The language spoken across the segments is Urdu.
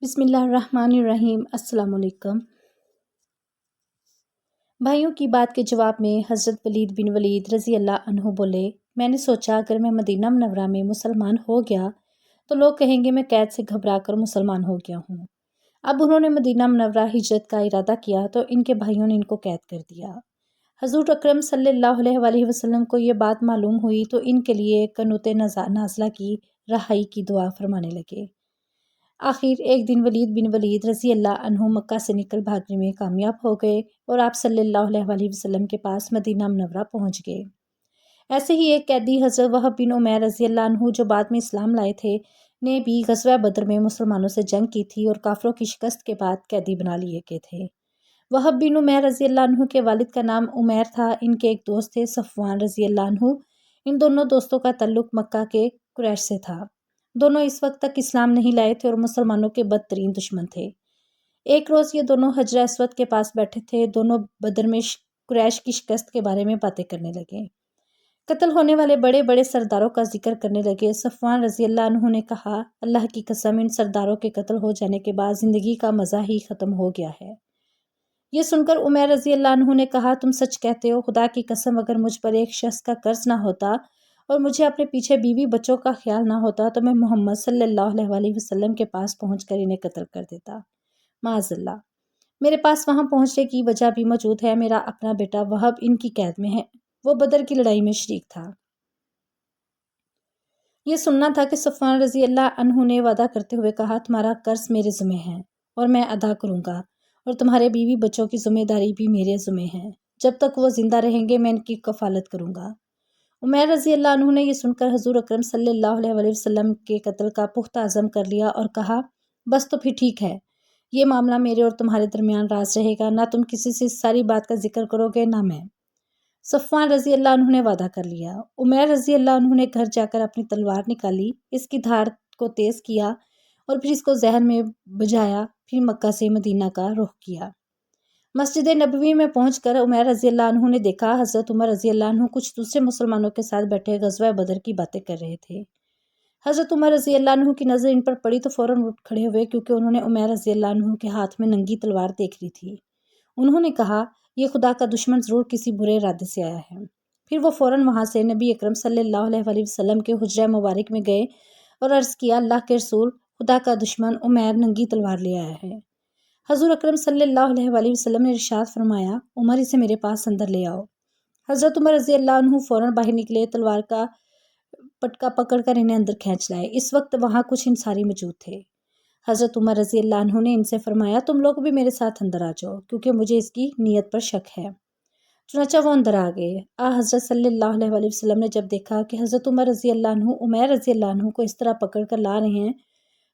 بسم اللہ الرحمن الرحیم۔ السلام علیکم بھائیوں، کی بات کے جواب میں حضرت ولید بن ولید رضی اللہ عنہ بولے، میں نے سوچا اگر میں مدینہ منورہ میں مسلمان ہو گیا تو لوگ کہیں گے میں قید سے گھبرا کر مسلمان ہو گیا ہوں۔ اب انہوں نے مدینہ منورہ ہجرت کا ارادہ کیا تو ان کے بھائیوں نے ان کو قید کر دیا۔ حضور اکرم صلی اللہ علیہ وآلہ وسلم کو یہ بات معلوم ہوئی تو ان کے لیے قنوت نازلہ کی رہائی کی دعا فرمانے لگے۔ آخر ایک دن ولید بن ولید رضی اللہ عنہ مکہ سے نکل بھاگنے میں کامیاب ہو گئے اور آپ صلی اللہ علیہ وآلہ وسلم کے پاس مدینہ منورہ پہنچ گئے۔ ایسے ہی ایک قیدی حضرت وہب بن عمیر رضی اللہ عنہ جو بعد میں اسلام لائے تھے نے بھی غزوہ بدر میں مسلمانوں سے جنگ کی تھی اور کافروں کی شکست کے بعد قیدی بنا لیے گئے تھے۔ وہب بن عمیر رضی اللہ عنہ کے والد کا نام عمیر تھا۔ ان کے ایک دوست تھے صفوان رضی اللہ عنہ۔ ان دونوں دوستوں کا تعلق مکہ کے قریش سے تھا۔ دونوں اس وقت تک اسلام نہیں لائے تھے اور مسلمانوں کے بدترین دشمن تھے۔ ایک روز یہ دونوں حجر اسود کے پاس بیٹھے تھے۔ دونوں بدر میں قریش کی شکست کے بارے میں باتیں کرنے لگے۔ قتل ہونے والے بڑے بڑے سرداروں کا ذکر کرنے لگے۔ صفوان رضی اللہ عنہ نے کہا، اللہ کی قسم، ان سرداروں کے قتل ہو جانے کے بعد زندگی کا مزہ ہی ختم ہو گیا ہے۔ یہ سن کر عمیر رضی اللہ عنہ نے کہا، تم سچ کہتے ہو، خدا کی قسم اگر مجھ پر ایک شخص کا قرض نہ ہوتا اور مجھے اپنے پیچھے بیوی بچوں کا خیال نہ ہوتا تو میں محمد صلی اللہ علیہ وآلہ وسلم کے پاس پہنچ کر انہیں قتل کر دیتا۔ معاذ اللہ، میرے پاس وہاں پہنچنے کی وجہ بھی موجود ہے۔ میرا اپنا بیٹا وہب ان کی قید میں ہے، وہ بدر کی لڑائی میں شریک تھا۔ یہ سننا تھا کہ صفوان رضی اللہ عنہ نے وعدہ کرتے ہوئے کہا، تمہارا قرض میرے ذمہ ہے اور میں ادا کروں گا، اور تمہارے بیوی بچوں کی ذمہ داری بھی میرے ذمہ ہے۔ جب تک وہ زندہ رہیں گے میں ان کی کفالت کروں گا۔ عمیر رضی اللہ عنہ نے یہ سن کر حضور اکرم صلی اللہ علیہ وآلہ وسلم کے قتل کا پختہ عزم کر لیا اور کہا، بس تو پھر ٹھیک ہے، یہ معاملہ میرے اور تمہارے درمیان راز رہے گا، نہ تم کسی سے اس ساری بات کا ذکر کرو گے نہ میں۔ صفوان رضی اللہ عنہ نے وعدہ کر لیا۔ عمیر رضی اللہ عنہ نے گھر جا کر اپنی تلوار نکالی، اس کی دھاڑ کو تیز کیا اور پھر اس کو ذہن میں بجھایا، پھر مکہ سے مدینہ کا رخ کیا۔ مسجد نبوی میں پہنچ کر عمیر رضی اللہ عنہ نے دیکھا حضرت عمر رضی اللہ عنہ کچھ دوسرے مسلمانوں کے ساتھ بیٹھے غزوہ بدر کی باتیں کر رہے تھے۔ حضرت عمر رضی اللہ عنہ کی نظر ان پر پڑی تو فوراً اٹھ کھڑے ہوئے، کیونکہ انہوں نے عمیر رضی اللہ عنہ کے ہاتھ میں ننگی تلوار دیکھ لی تھی۔ انہوں نے کہا، یہ خدا کا دشمن ضرور کسی برے ارادے سے آیا ہے۔ پھر وہ فوراً وہاں سے نبی اکرم صلی اللہ علیہ وآلہ وسلم کے حجرہ مبارک میں گئے اور عرض کیا، اللہ کے رسول، خدا کا دشمن عمیر ننگی تلوار لے آیا ہے۔ حضور اکرم صلی اللہ علیہ وآلہ وسلم نے ارشاد فرمایا، عمر اسے میرے پاس اندر لے آؤ۔ حضرت عمر رضی اللہ عنہ فوراً باہر نکلے، تلوار کا پٹکا پکڑ کر انہیں اندر کھینچ لائے۔ اس وقت وہاں کچھ انصاری موجود تھے۔ حضرت عمر رضی اللہ عنہ نے ان سے فرمایا، تم لوگ بھی میرے ساتھ اندر آ جاؤ، کیونکہ مجھے اس کی نیت پر شک ہے۔ چنانچہ وہ اندر آ گئے۔ حضرت صلی اللہ علیہ وآلہ وسلم نے جب دیکھا کہ حضرت عمر رضی اللہ عنہ عمیر رضی اللہ عنہ کو اس طرح پکڑ کر لا رہے ہیں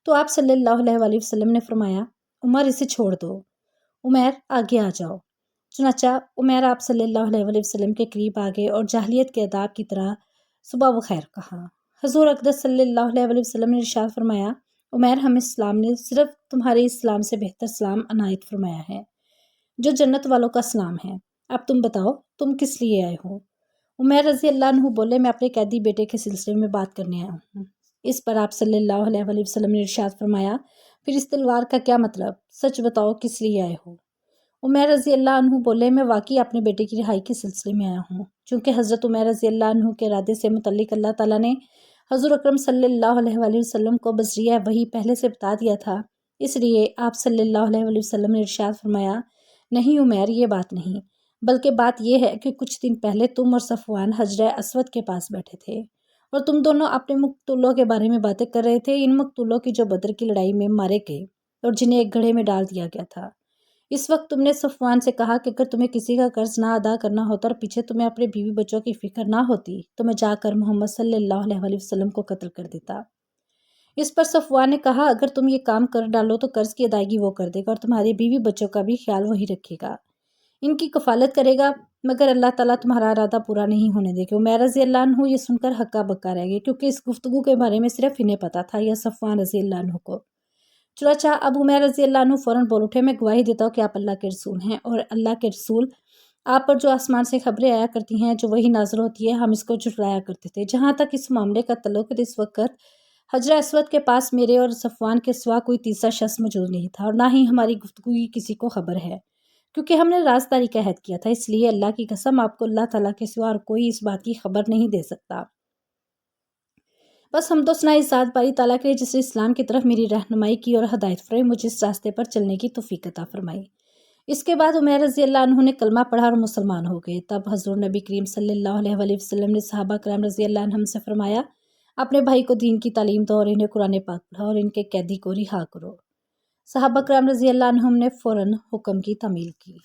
تو آپ صلی اللہ علیہ وآلہ وسلم نے فرمایا، عمر اسے چھوڑ دو، عمیر آگے آ جاؤ۔ چنانچہ عمیر آپ صلی اللہ علیہ وآلہ وسلم کے قریب آ گئے اور جاہلیت کے آداب کی طرح صبح بخیر کہا۔ حضور اقدس صلی اللہ علیہ وآلہ وسلم نے ارشاد فرمایا، عمیر، ہم اسلام نے صرف تمہارے اسلام سے بہتر سلام عنایت فرمایا ہے، جو جنت والوں کا سلام ہے۔ اب تم بتاؤ، تم کس لیے آئے ہو؟ عمیر رضی اللہ عنہ بولے، میں اپنے قیدی بیٹے کے سلسلے میں بات کرنے آیا ہوں۔ اس پر آپ صلی اللہ علیہ وآلہ وسلم نے ارشاد فرمایا، پھر اس تلوار کا کیا مطلب؟ سچ بتاؤ، کس لیے آئے ہو؟ عمیر رضی اللہ عنہ بولے، میں واقعی اپنے بیٹے کی رہائی کے سلسلے میں آیا ہوں، چونکہ حضرت عمیر رضی اللہ عنہ کے ارادے سے متعلق اللہ تعالیٰ نے حضور اکرم صلی اللہ علیہ وآلہ وسلم کو بذریعہ وحی پہلے سے بتا دیا تھا، اس لیے آپ صلی اللہ علیہ وآلہ وسلم نے ارشاد فرمایا، نہیں عمیر، یہ بات نہیں، بلکہ بات یہ ہے کہ کچھ دن پہلے تم اور صفوان حجرہ اسود کے پاس بیٹھے تھے اور تم دونوں اپنے مقتولوں کے بارے میں باتیں کر رہے تھے، ان مقتولوں کی جو بدر کی لڑائی میں مارے گئے اور جنہیں ایک گڑھے میں ڈال دیا گیا تھا۔ اس وقت تم نے صفوان سے کہا کہ اگر تمہیں کسی کا قرض نہ ادا کرنا ہوتا اور پیچھے تمہیں اپنے بیوی بچوں کی فکر نہ ہوتی تو میں جا کر محمد صلی اللہ علیہ وآلہ وسلم کو قتل کر دیتا۔ اس پر صفوان نے کہا، اگر تم یہ کام کر ڈالو تو قرض کی ادائیگی وہ کر دے گا اور تمہاری بیوی بچوں کا بھی خیال وہی رکھے گا، ان کی کفالت کرے گا، مگر اللہ تعالیٰ تمہارا ارادہ پورا نہیں ہونے دے گا۔ عمیر رضی اللہ عنہ یہ سن کر ہکا بکا رہ گئے، کیونکہ اس گفتگو کے بارے میں صرف انہیں پتا تھا یا صفوان رضی اللہ عنہ کو۔ چنانچہ اب عمیر رضی اللہ عنہ فوراً بول اٹھے، میں گواہی دیتا ہوں کہ آپ اللہ کے رسول ہیں، اور اللہ کے رسول آپ پر جو آسمان سے خبریں آیا کرتی ہیں، جو وہی نازل ہوتی ہے، ہم اس کو جھٹلایا کرتے تھے۔ جہاں تک اس معاملے کا تعلق اس وقت حجر اسود کے پاس میرے اور صفوان کے سوا کوئی تیسرا شخص موجود نہیں تھا، اور نہ ہی ہماری گفتگو کی کسی کو خبر ہے، کیونکہ ہم نے رازداری کا عہد کیا تھا۔ اس لیے اللہ کی قسم، آپ کو اللہ تعالیٰ کے سوا اور کوئی اس بات کی خبر نہیں دے سکتا۔ بس حمد و ثنا اس ذات باری تعالیٰ کے لیے جس نے اسلام کی طرف میری رہنمائی کی اور ہدایت فرمائی، مجھے اس راستے پر چلنے کی توفیق عطا فرمائی۔ اس کے بعد عمیر رضی اللہ عنہ نے کلمہ پڑھا اور مسلمان ہو گئے۔ تب حضور نبی کریم صلی اللہ علیہ وآلہ وسلم نے صحابہ کرام رضی اللہ عنہم سے فرمایا، اپنے بھائی کو دین کی تعلیم دو اور انہیں قرآن پاک پڑھاؤ اور ان کے قیدی کو رہا کرو۔ صحابہ کرام رضی اللہ عنہم نے فوراً حکم کی تعمیل کی۔